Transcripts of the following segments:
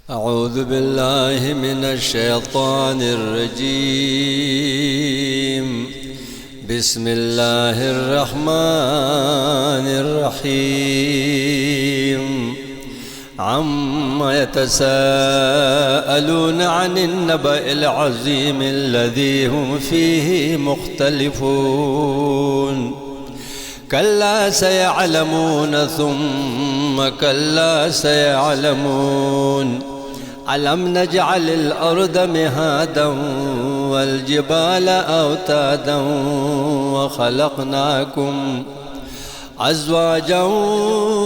أعوذ بالله من الشيطان الرجيم. بسم الله الرحمن الرحيم. عما يتساءلون عن النبأ العظيم الذي هم فيه مختلفون. كلا سيعلمون ثم كلا سيعلمون. ألم نجعل الأرض مهادا والجبال أوتادا وخلقناكم أزواجا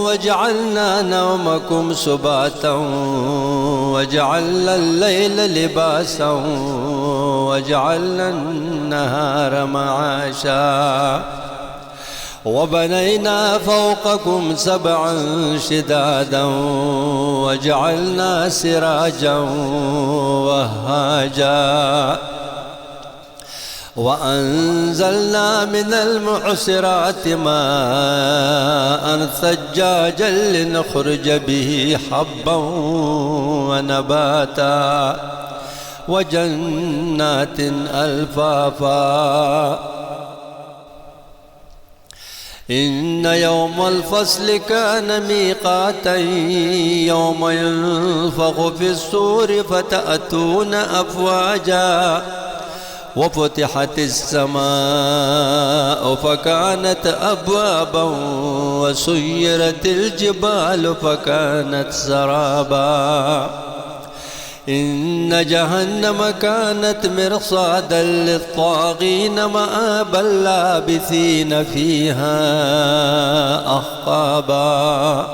وجعلنا نومكم سباتا وجعلنا الليل لباسا وجعلنا النهار معاشا وبنينا فوقكم سبعا شدادا وجعلنا سراجا وهاجا وأنزلنا من المعصرات ماء ثجاجا لنخرج به حبا ونباتا وجنات ألفافا. إن يوم الفصل كان ميقاتا يوم ينفخ في الصور فتأتون أفواجا وفتحت السماء فكانت أبوابا وسيرت الجبال فكانت سرابا. إن جهنم كانت مرصادا للطاغين مآبا لابثين فيها أحقابا.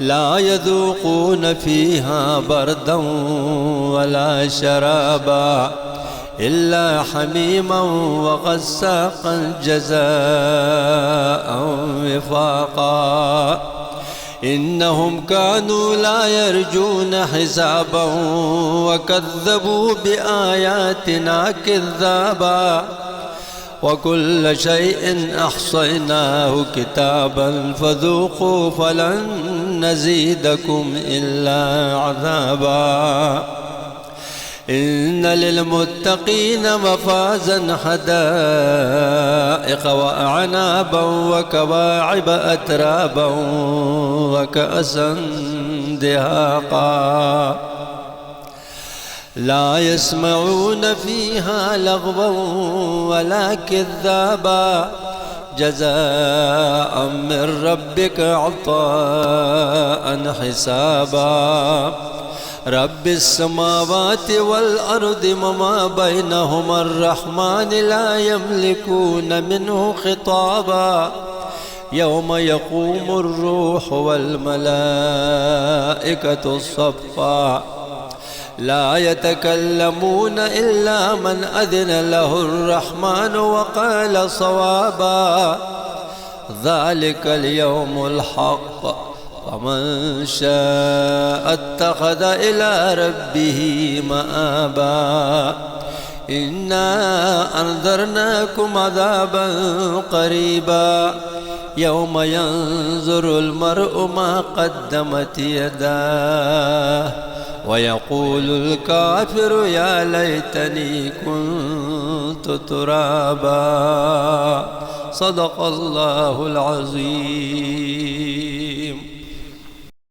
لا يذوقون فيها بردا ولا شرابا إلا حميما وغساقا جزاء وفاقا. إنهم كانوا لا يرجون حسابا وكذبوا بآياتنا كذابا. وكل شيء أحصيناه كتابا فذوقوا فلن نزيدكم إلا عذابا. إن للمتقين مفازا حدائق وأعنابا وكواعب أترابا وكأسا دهاقا. لا يسمعون فيها لغوا ولا كذابا جزاء من ربك عطاء حسابا. رب السماوات والأرض وما بينهما الرحمن لا يملكون منه خطابا. يوم يقوم الروح والملائكة صفا لا يتكلمون إلا من أذن له الرحمن وقال صوابا. ذلك اليوم الحق فمن شاء اتخذ إلى ربه مآبا. إنا أنذرناكم عذابا قريبا يوم ينظر المرء ما قدمت يداه ويقول الكافر يا ليتني كنت ترابا. صدق الله العظيم.